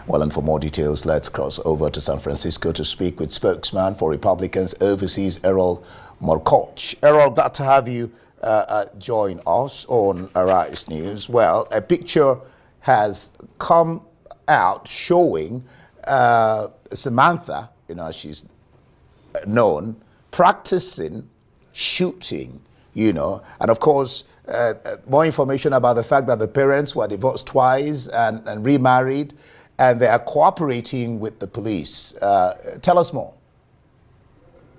Well, and for more details, let's cross over to San Francisco to speak with spokesman for Republicans overseas, Erol Morkoç. Erol, glad to have you join us on Arise News. Well, a picture has come out showing Samantha, she's known, practicing shooting, and of course, more information about the fact that the parents were divorced twice and remarried, and they are cooperating with the police. Tell us more.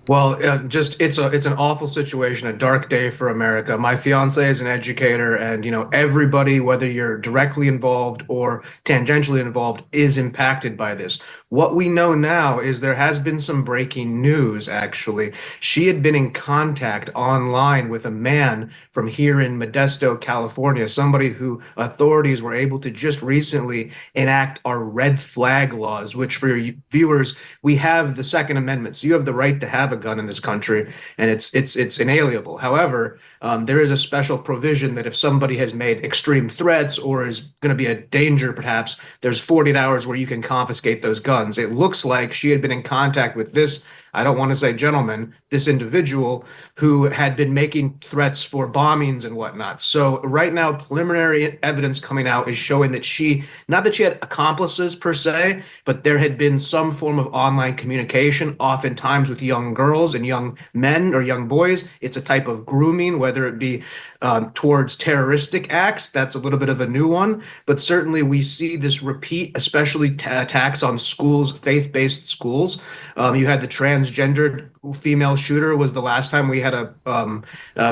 Well, it's an awful situation, a dark day for America. My fiance is an educator, and everybody, whether you're directly involved or tangentially involved, is impacted by this. What we know now is there has been some breaking news, actually. She had been in contact online with a man from here in Modesto, California, somebody who authorities were able to just recently enact our red flag laws, which for your viewers, we have the Second Amendment. So you have the right to have a gun in this country, and it's inalienable. However, there is a special provision that if somebody has made extreme threats or is going to be a danger, perhaps, there's 48 hours where you can confiscate those guns. It looks like she had been in contact with this, I don't want to say gentleman, this individual who had been making threats for bombings and whatnot. So right now, preliminary evidence coming out is showing that not that she had accomplices per se, but there had been some form of online communication, oftentimes with young girls and young men or young boys. It's a type of grooming, whether it be towards terroristic acts. That's a little bit of a new one, but certainly we see this repeat, especially attacks on schools, faith-based schools. You had the transgendered female shooter was the last time we had a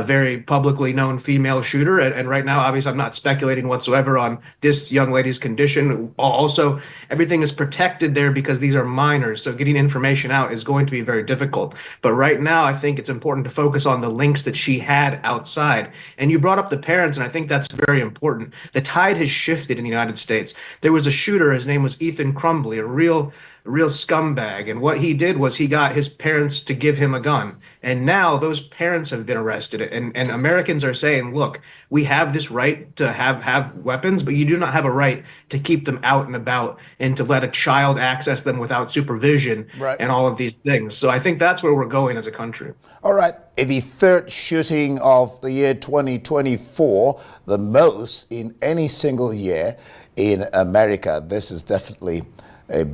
very publicly known female shooter. And right now, obviously, I'm not speculating whatsoever on this young lady's condition. Also, everything is protected there because these are minors. So getting information out is going to be very difficult. But right now, I think it's important to focus on the links that she had outside. And you brought up the parents, and I think that's very important. The tide has shifted in the United States. There was a shooter, his name was Ethan Crumbley, a real scumbag. And what he did was he got his parents to give him a gun. And now those parents have been arrested. And Americans are saying, look, we have this right to have weapons, but you do not have a right to keep them out and about and to let a child access them without supervision, right, and all of these things. So I think that's where we're going as a country. All right. The third shooting of the year 2024, the most in any single year in America. This is definitely a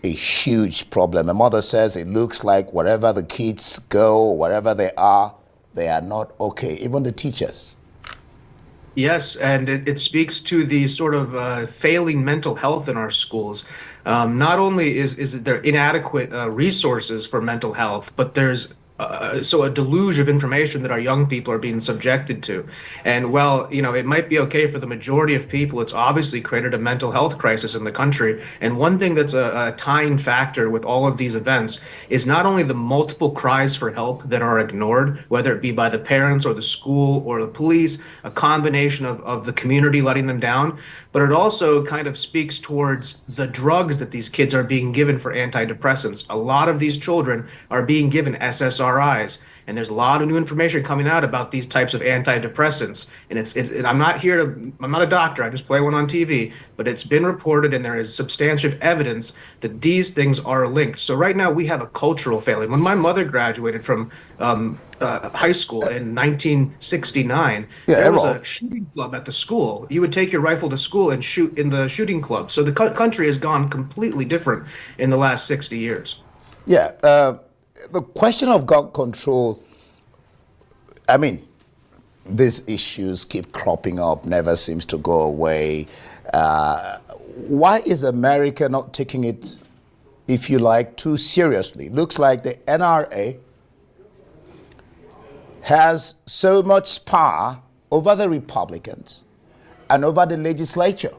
huge problem. My mother says it looks like wherever the kids go, wherever they are not okay, even the teachers. Yes, and it speaks to the sort of failing mental health in our schools. Not only is there inadequate resources for mental health, but there's so a deluge of information that our young people are being subjected to. And well, it might be okay for the majority of people. It's obviously created a mental health crisis in the country. And one thing that's a tying factor with all of these events is not only the multiple cries for help that are ignored, whether it be by the parents or the school or the police, a combination of the community letting them down, but it also kind of speaks towards the drugs that these kids are being given for antidepressants. A lot of these children are being given SSRIs, and there's a lot of new information coming out about these types of antidepressants. And I'm not a doctor, I just play one on TV, but it's been reported and there is substantial evidence that these things are linked. So right now we have a cultural failing. When my mother graduated from high school in 1969, there was a shooting club at the school. You would take your rifle to school and shoot in the shooting club. So the country has gone completely different in the last 60 years. Yeah. The question of gun control, I mean, these issues keep cropping up, never seems to go away. Why is America not taking it, if you like, too seriously? Looks like the NRA has so much power over the Republicans and over the legislature.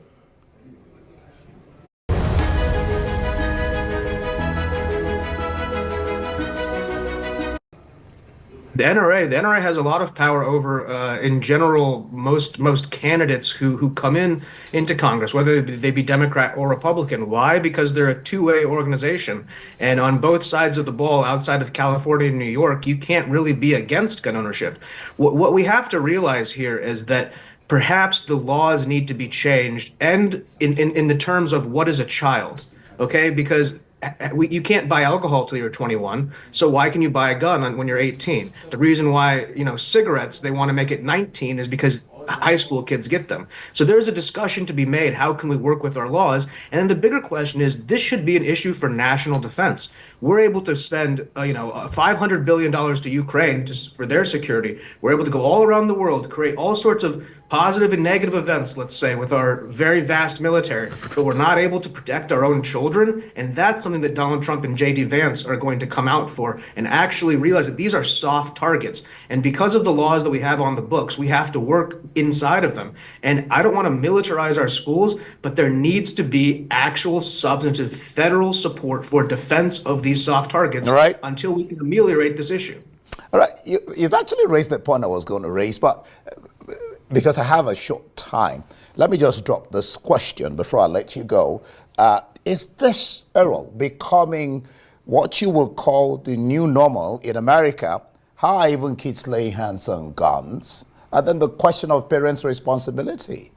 The NRA has a lot of power over, in general, most candidates who come into Congress, whether they be Democrat or Republican. Why? Because they're a two-way organization, and on both sides of the ball, outside of California and New York, you can't really be against gun ownership. What we have to realize here is that perhaps the laws need to be changed, and in the terms of what is a child, okay? Because you can't buy alcohol till you're 21, so why can you buy a gun when you're 18? The reason why, cigarettes, they want to make it 19 is because high school kids get them. So there's a discussion to be made. How can we work with our laws? And then the bigger question is, this should be an issue for national defense. We're able to spend, $500 billion to Ukraine for their security. We're able to go all around the world to create all sorts of positive and negative events, let's say, with our very vast military, but we're not able to protect our own children. And that's something that Donald Trump and J.D. Vance are going to come out for and actually realize that these are soft targets. And because of the laws that we have on the books, we have to work inside of them. And I don't want to militarize our schools, but there needs to be actual substantive federal support for defense of these soft targets, All right, until we can ameliorate this issue. All right. You've actually raised the point I was going to raise, but because I have a short time, let me just drop this question before I let you go. Is this, Errol, becoming what you will call the new normal in America? How are even kids laying hands on guns? And then the question of parents' responsibility.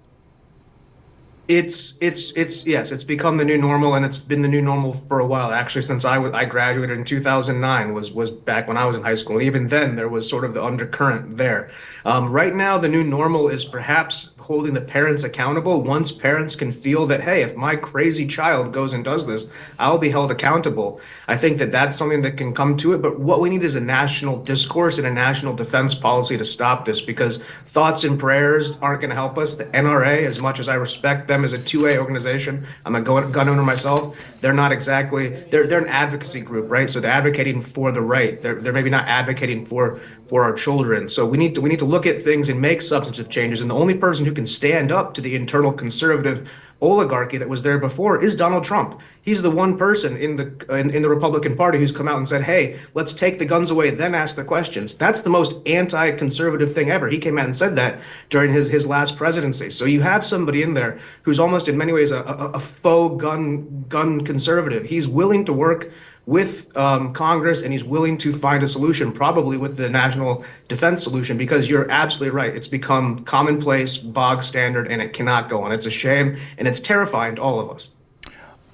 Yes, it's become the new normal, and it's been the new normal for a while. Actually, since I graduated in 2009 was back when I was in high school. And even then, there was sort of the undercurrent there. Right now, the new normal is perhaps holding the parents accountable. Once parents can feel that, hey, if my crazy child goes and does this, I'll be held accountable. I think that that's something that can come to it. But what we need is a national discourse and a national defense policy to stop this, because thoughts and prayers aren't going to help us. The NRA, as much as I respect them as a 2A organization, I'm a gun owner myself, they're not exactly, they're an advocacy group, right? So they're advocating for the right. They're maybe not advocating for our children. So we need to look at things and make substantive changes. And the only person who can stand up to the internal conservative oligarchy that was there before is Donald Trump. He's the one person in the Republican Party who's come out and said, hey, let's take the guns away, then ask the questions. That's the most anti-conservative thing ever. He came out and said that during his last presidency. So you have somebody in there who's almost in many ways a faux gun conservative. He's willing to work with Congress, and he's willing to find a solution, probably with the national defense solution, because you're absolutely right. It's become commonplace, bog standard, and it cannot go on. It's a shame, and it's terrifying to all of us.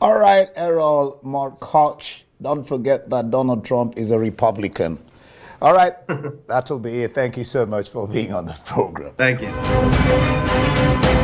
All right, Erol Morkoç, don't forget that Donald Trump is a Republican. All right, that'll be it. Thank you so much for being on the program. Thank you.